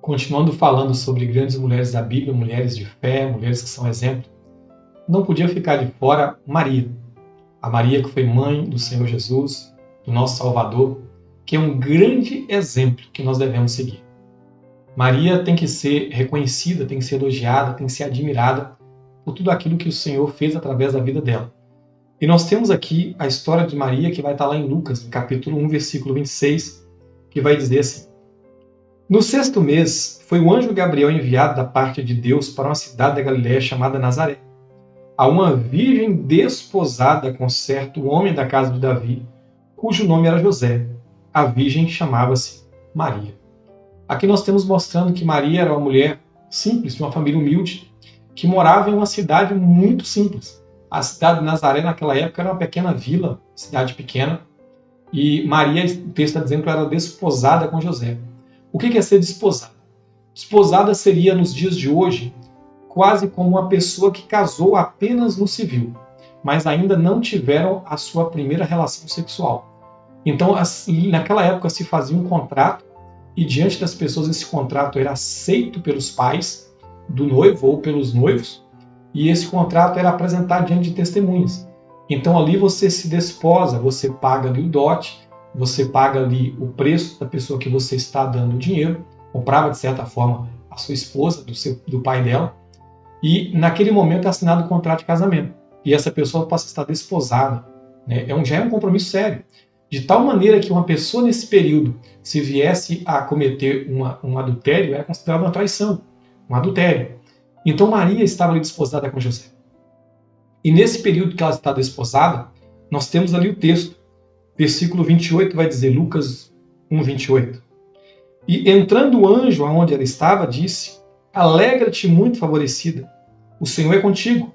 Continuando falando sobre grandes mulheres da Bíblia, mulheres de fé, mulheres que são exemplo, não podia ficar de fora Maria. A Maria que foi mãe do Senhor Jesus, do nosso Salvador, que é um grande exemplo que nós devemos seguir. Maria tem que ser reconhecida, tem que ser elogiada, tem que ser admirada por tudo aquilo que o Senhor fez através da vida dela. E nós temos aqui a história de Maria, que vai estar lá em Lucas, no capítulo 1, versículo 26, que vai dizer assim: No 6º mês, foi o anjo Gabriel enviado da parte de Deus para uma cidade da Galiléia chamada Nazaré, a uma virgem desposada com certo homem da casa de Davi, cujo nome era José. A virgem chamava-se Maria. Aqui nós temos mostrando que Maria era uma mulher simples, de uma família humilde, que morava em uma cidade muito simples. A cidade de Nazaré, naquela época, era uma pequena vila, cidade pequena, e Maria, o texto está dizendo que ela era desposada com José. O que é ser desposada? Desposada seria, nos dias de hoje, quase como uma pessoa que casou apenas no civil, mas ainda não tiveram a sua primeira relação sexual. Então, naquela época se fazia um contrato, e diante das pessoas esse contrato era aceito pelos pais do noivo ou pelos noivos, e esse contrato era apresentado diante de testemunhas. Então ali você se desposa, você paga ali o dote, você paga ali o preço da pessoa que você está dando o dinheiro, comprava de certa forma a sua esposa, do pai dela, e naquele momento é assinado o contrato de casamento. E essa pessoa passa a estar desposada. Né? Já é um compromisso sério. De tal maneira que uma pessoa nesse período, se viesse a cometer um adultério, era considerado uma traição, um adultério. Então Maria estava ali desposada com José. E nesse período que ela está desposada, nós temos ali o texto. Versículo 28 vai dizer, Lucas 1, 28. E entrando o anjo aonde ela estava, disse: Alegra-te, muito favorecida, o Senhor é contigo.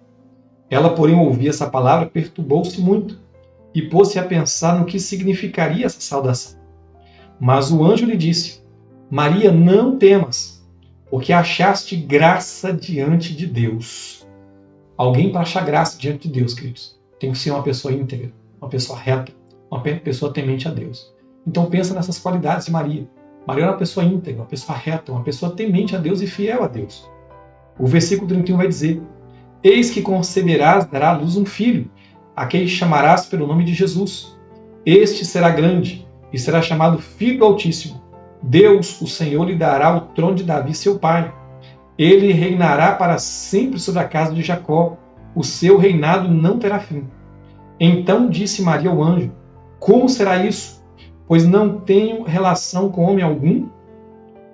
Ela, porém, ao ouvir essa palavra, perturbou-se muito e pôs-se a pensar no que significaria essa saudação. Mas o anjo lhe disse: Maria, não temas, porque achaste graça diante de Deus. Alguém para achar graça diante de Deus, queridos, tem que ser uma pessoa íntegra, uma pessoa reta, uma pessoa temente a Deus. Então pensa nessas qualidades de Maria. Maria era uma pessoa íntegra, uma pessoa reta, uma pessoa temente a Deus e fiel a Deus. O versículo 31 vai dizer: Eis que conceberás, dará à luz um filho, a quem chamarás pelo nome de Jesus. Este será grande e será chamado Filho do Altíssimo. Deus, o Senhor, lhe dará o trono de Davi, seu pai. Ele reinará para sempre sobre a casa de Jacó. O seu reinado não terá fim. Então disse Maria ao anjo: Como será isso? Pois não tenho relação com homem algum.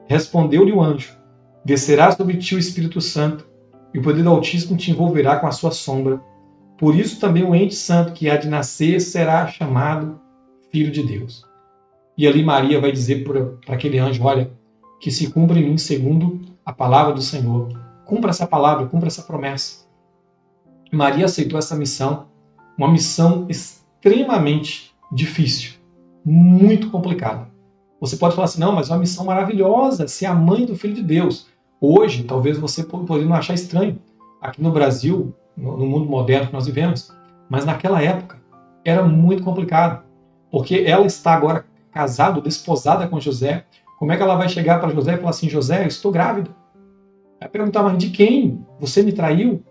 Respondeu-lhe o anjo: Descerá sobre ti o Espírito Santo, e o poder do Altíssimo te envolverá com a sua sombra. Por isso também o ente santo que há de nascer será chamado Filho de Deus. E ali Maria vai dizer para aquele anjo: Olha, que se cumpra em mim segundo a palavra do Senhor. Cumpra essa palavra, cumpra essa promessa. Maria aceitou essa missão, uma missão extremamente difícil, muito complicada. Você pode falar assim: não, mas é uma missão maravilhosa, ser a mãe do Filho de Deus. Hoje, talvez você poderia não achar estranho, aqui no Brasil, no mundo moderno que nós vivemos, mas naquela época era muito complicado, porque ela está agora casada, desposada com José. Como é que ela vai chegar para José e falar assim: José, eu estou grávida? Vai perguntar: mas de quem? Você me traiu?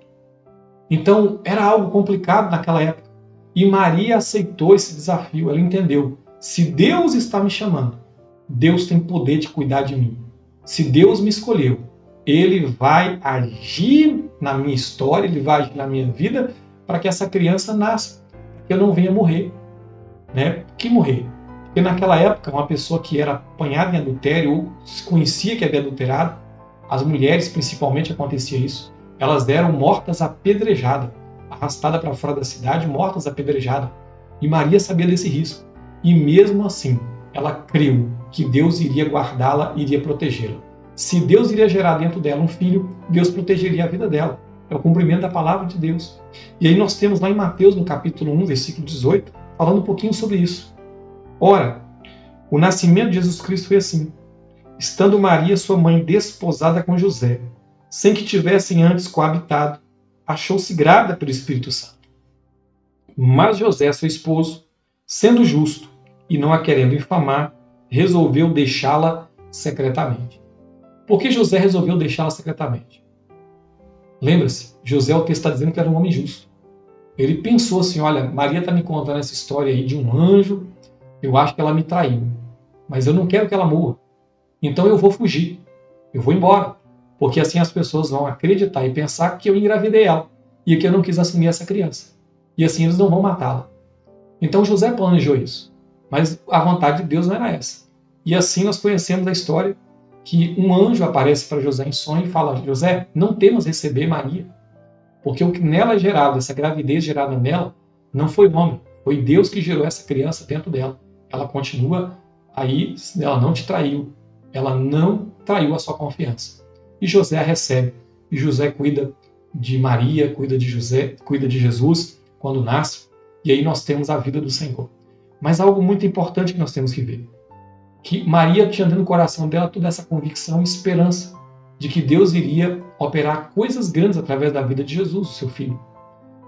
Então era algo complicado naquela época. E Maria aceitou esse desafio, ela entendeu: se Deus está me chamando, Deus tem poder de cuidar de mim. Se Deus me escolheu, Ele vai agir na minha história, Ele vai agir na minha vida para que essa criança nasça, para que eu não venha morrer. Né? Que morrer? Porque naquela época, uma pessoa que era apanhada em adultério ou se conhecia que havia adulterado, as mulheres principalmente acontecia isso, elas eram mortas apedrejadas, arrastadas para fora da cidade, mortas apedrejadas. E Maria sabia desse risco. E mesmo assim, ela creu que Deus iria guardá-la, iria protegê-la. Se Deus iria gerar dentro dela um filho, Deus protegeria a vida dela. É o cumprimento da palavra de Deus. E aí nós temos lá em Mateus, no capítulo 1, versículo 18, falando um pouquinho sobre isso. Ora, o nascimento de Jesus Cristo foi assim: estando Maria, sua mãe, desposada com José, sem que tivessem antes coabitado, achou-se grávida pelo Espírito Santo. Mas José, seu esposo, sendo justo e não a querendo infamar, resolveu deixá-la secretamente. Por que José resolveu deixá-la secretamente? Lembra-se, José, o texto está dizendo que era um homem justo. Ele pensou assim, olha, Maria está me contando essa história aí de um anjo, eu acho que ela me traiu, mas eu não quero que ela morra. Então eu vou fugir, eu vou embora, porque assim as pessoas vão acreditar e pensar que eu engravidei ela e que eu não quis assumir essa criança. E assim eles não vão matá-la. Então José planejou isso, mas a vontade de Deus não era essa. E assim nós conhecemos a história que um anjo aparece para José em sonho e fala, José, não temas receber Maria, porque o que nela é gerado, essa gravidez gerada nela, não foi homem, foi Deus que gerou essa criança dentro dela. Ela continua aí, ela não te traiu, ela não traiu a sua confiança. E José a recebe, e José cuida de Maria, cuida de José, cuida de Jesus quando nasce, e aí nós temos a vida do Senhor. Mas algo muito importante que nós temos que ver, que Maria tinha dentro do coração dela toda essa convicção e esperança de que Deus iria operar coisas grandes através da vida de Jesus, o seu filho.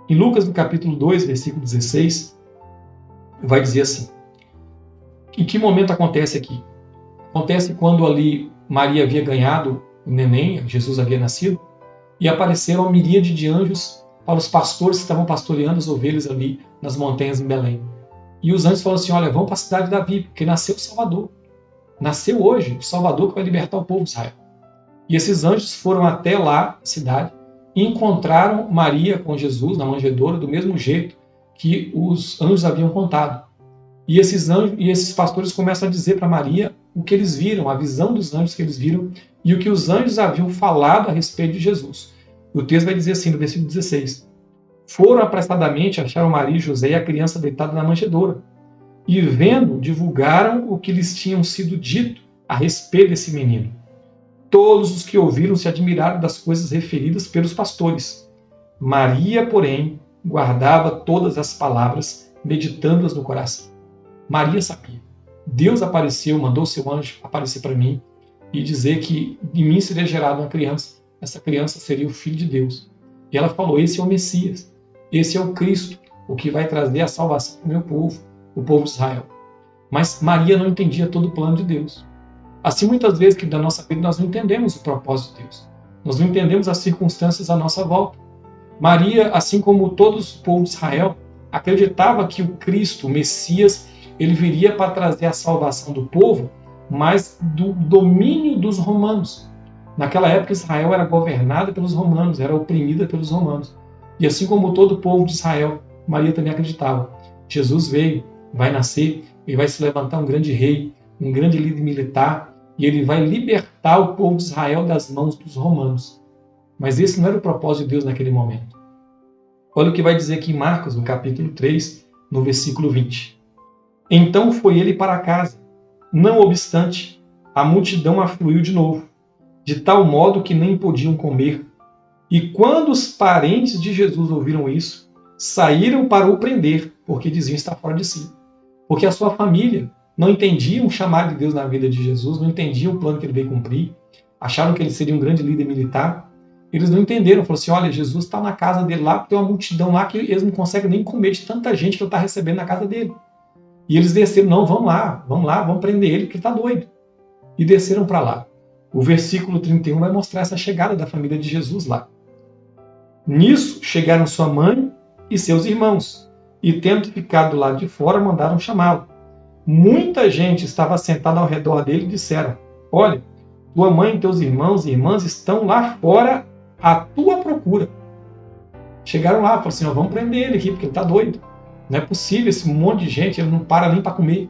Em Lucas, no capítulo 2, versículo 16, vai dizer assim, em que momento acontece aqui? Acontece quando ali Maria havia ganhado o neném, Jesus havia nascido, e apareceram uma miríade de anjos para os pastores que estavam pastoreando as ovelhas ali nas montanhas em Belém. E os anjos falaram assim, olha, vão para a cidade de Davi, porque nasceu o Salvador. Nasceu hoje o Salvador que vai libertar o povo de Israel. E esses anjos foram até lá, a cidade, e encontraram Maria com Jesus na manjedoura do mesmo jeito que os anjos haviam contado. E esses pastores começam a dizer para Maria o que eles viram, a visão dos anjos que eles viram e o que os anjos haviam falado a respeito de Jesus. O texto vai dizer assim, no versículo 16: foram apressadamente, acharam Maria e José e a criança deitada na manjedoura. E vendo, divulgaram o que lhes tinham sido dito a respeito desse menino. Todos os que ouviram se admiraram das coisas referidas pelos pastores. Maria, porém, guardava todas as palavras, meditando-as no coração. Maria sabia. Deus apareceu, mandou seu anjo aparecer para mim e dizer que de mim seria gerada uma criança. Essa criança seria o Filho de Deus. E ela falou, esse é o Messias, esse é o Cristo, o que vai trazer a salvação para o meu povo, o povo de Israel. Mas Maria não entendia todo o plano de Deus. Assim, muitas vezes que na nossa vida nós não entendemos o propósito de Deus. Nós não entendemos as circunstâncias à nossa volta. Maria, assim como todos o povo de Israel, acreditava que o Cristo, o Messias, ele viria para trazer a salvação do povo, mas do domínio dos romanos. Naquela época, Israel era governada pelos romanos, era oprimida pelos romanos. E assim como todo o povo de Israel, Maria também acreditava. Jesus veio, vai nascer, e vai se levantar um grande rei, um grande líder militar, e ele vai libertar o povo de Israel das mãos dos romanos. Mas esse não era o propósito de Deus naquele momento. Olha o que vai dizer aqui em Marcos, no capítulo 3, no versículo 20. Então foi ele para casa. Não obstante, a multidão afluiu de novo, de tal modo que nem podiam comer. E quando os parentes de Jesus ouviram isso, saíram para o prender, porque diziam estar fora de si. Porque a sua família não entendia o chamado de Deus na vida de Jesus, não entendia o plano que ele veio cumprir, acharam que ele seria um grande líder militar. Eles não entenderam, falaram assim, olha, Jesus está na casa dele lá, tem uma multidão lá que eles não conseguem nem comer de tanta gente que ele está recebendo na casa dele. E eles desceram, não, vamos lá, vamos prender ele, porque ele está doido. E desceram para lá. O versículo 31 vai mostrar essa chegada da família de Jesus lá. Nisso chegaram sua mãe e seus irmãos, e tendo ficado do lado de fora, mandaram chamá-lo. Muita gente estava sentada ao redor dele e disseram, olha, tua mãe e teus irmãos e irmãs estão lá fora à tua procura. Chegaram lá, falaram assim, vamos prender ele aqui, porque ele está doido. Não é possível, esse monte de gente, ele não para nem para comer.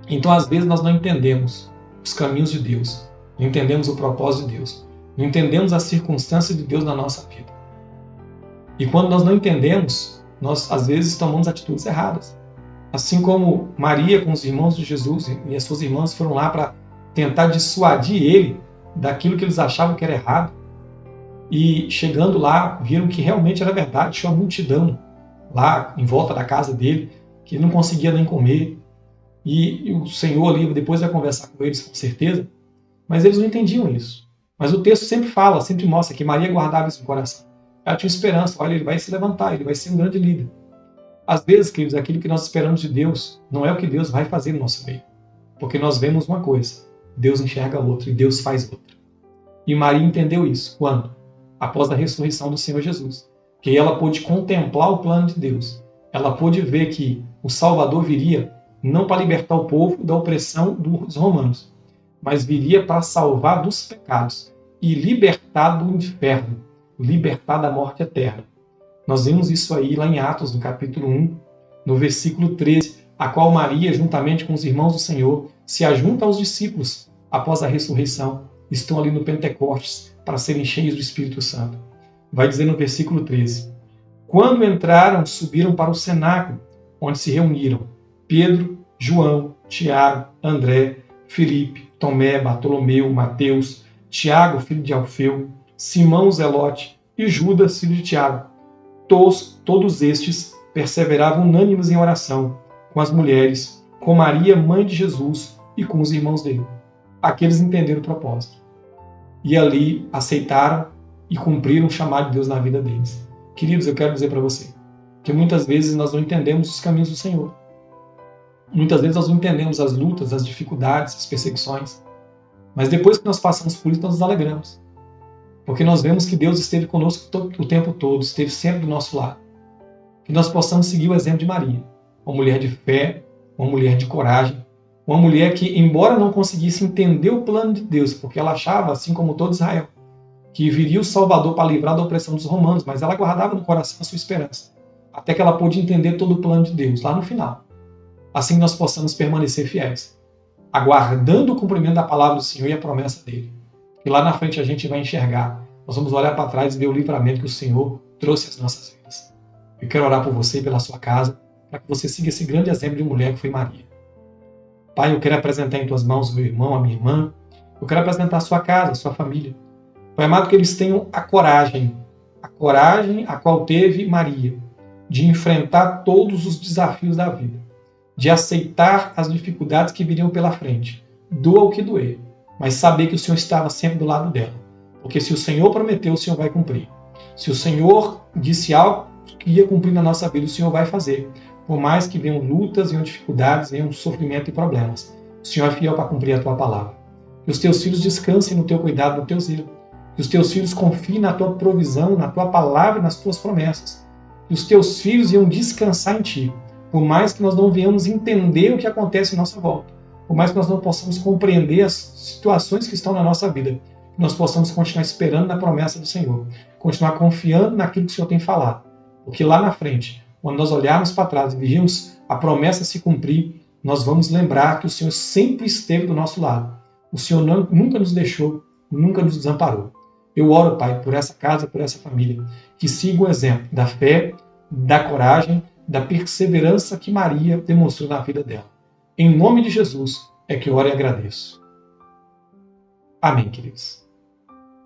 Então, às vezes, nós não entendemos os caminhos de Deus, não entendemos o propósito de Deus, não entendemos as circunstâncias de Deus na nossa vida. E quando nós não entendemos, nós, às vezes, tomamos atitudes erradas. Assim como Maria com os irmãos de Jesus e as suas irmãs foram lá para tentar dissuadir ele daquilo que eles achavam que era errado. E chegando lá, viram que realmente era verdade, tinha uma multidão lá em volta da casa dele, que ele não conseguia nem comer. E o Senhor ali depois vai conversar com eles, com certeza, mas eles não entendiam isso. Mas o texto sempre fala, sempre mostra que Maria guardava isso no coração. Ela tinha esperança, olha, ele vai se levantar, ele vai ser um grande líder. Às vezes, queridos, aquilo que nós esperamos de Deus não é o que Deus vai fazer no nosso meio. Porque nós vemos uma coisa, Deus enxerga outra e Deus faz outra. E Maria entendeu isso. Quando? Após a ressurreição do Senhor Jesus. Que ela pôde contemplar o plano de Deus. Ela pôde ver que o Salvador viria não para libertar o povo da opressão dos romanos, mas viria para salvar dos pecados e libertar do inferno, libertar da morte eterna. Nós vemos isso aí lá em Atos, no capítulo 1, no versículo 13, a qual Maria, juntamente com os irmãos do Senhor, se ajunta aos discípulos após a ressurreição, estão ali no Pentecostes para serem cheios do Espírito Santo. Vai dizer no versículo 13, quando entraram, subiram para o cenáculo, onde se reuniram Pedro, João, Tiago, André, Filipe, Tomé, Bartolomeu, Mateus, Tiago, filho de Alfeu, Simão Zelote e Judas, filho de Tiago. Todos estes perseveravam unânimes em oração, com as mulheres, com Maria, mãe de Jesus, e com os irmãos dele. Aqueles entenderam o propósito. E ali aceitaram e cumpriram o chamado de Deus na vida deles. Queridos, eu quero dizer para você que muitas vezes nós não entendemos os caminhos do Senhor. Muitas vezes nós não entendemos as lutas, as dificuldades, as perseguições. Mas depois que nós passamos por isso, nós nos alegramos. Porque nós vemos que Deus esteve conosco o tempo todo, esteve sempre do nosso lado. Que nós possamos seguir o exemplo de Maria, uma mulher de fé, uma mulher de coragem, uma mulher que, embora não conseguisse entender o plano de Deus, porque ela achava, assim como todo Israel, que viria o Salvador para livrar da opressão dos romanos, mas ela guardava no coração a sua esperança, até que ela pôde entender todo o plano de Deus, lá no final. Assim nós possamos permanecer fiéis, aguardando o cumprimento da palavra do Senhor e a promessa dele. E lá na frente a gente vai enxergar, nós vamos olhar para trás e ver o livramento que o Senhor trouxe às nossas vidas. Eu quero orar por você e pela sua casa, para que você siga esse grande exemplo de mulher que foi Maria. Pai, eu quero apresentar em tuas mãos o meu irmão, a minha irmã. Eu quero apresentar a sua casa, a sua família. Pai amado, que eles tenham a coragem a qual teve Maria, de enfrentar todos os desafios da vida, de aceitar as dificuldades que viriam pela frente, doa o que doer, mas saber que o Senhor estava sempre do lado dela. Porque se o Senhor prometeu, o Senhor vai cumprir. Se o Senhor disse algo que ia cumprir na nossa vida, o Senhor vai fazer. Por mais que venham lutas, venham dificuldades, venham sofrimento e problemas, o Senhor é fiel para cumprir a tua palavra. Que os teus filhos descansem no teu cuidado, no teu zelo. Que os teus filhos confiem na tua provisão, na tua palavra e nas tuas promessas. Que os teus filhos iam descansar em ti. Por mais que nós não venhamos entender o que acontece em nossa volta, por mais que nós não possamos compreender as situações que estão na nossa vida, que nós possamos continuar esperando na promessa do Senhor, continuar confiando naquilo que o Senhor tem falado. Porque lá na frente, quando nós olharmos para trás e virmos a promessa se cumprir, nós vamos lembrar que o Senhor sempre esteve do nosso lado. O Senhor nunca nos deixou, nunca nos desamparou. Eu oro, Pai, por essa casa, por essa família, que siga o exemplo da fé, da coragem, da perseverança que Maria demonstrou na vida dela. Em nome de Jesus é que eu oro e agradeço. Amém, queridos.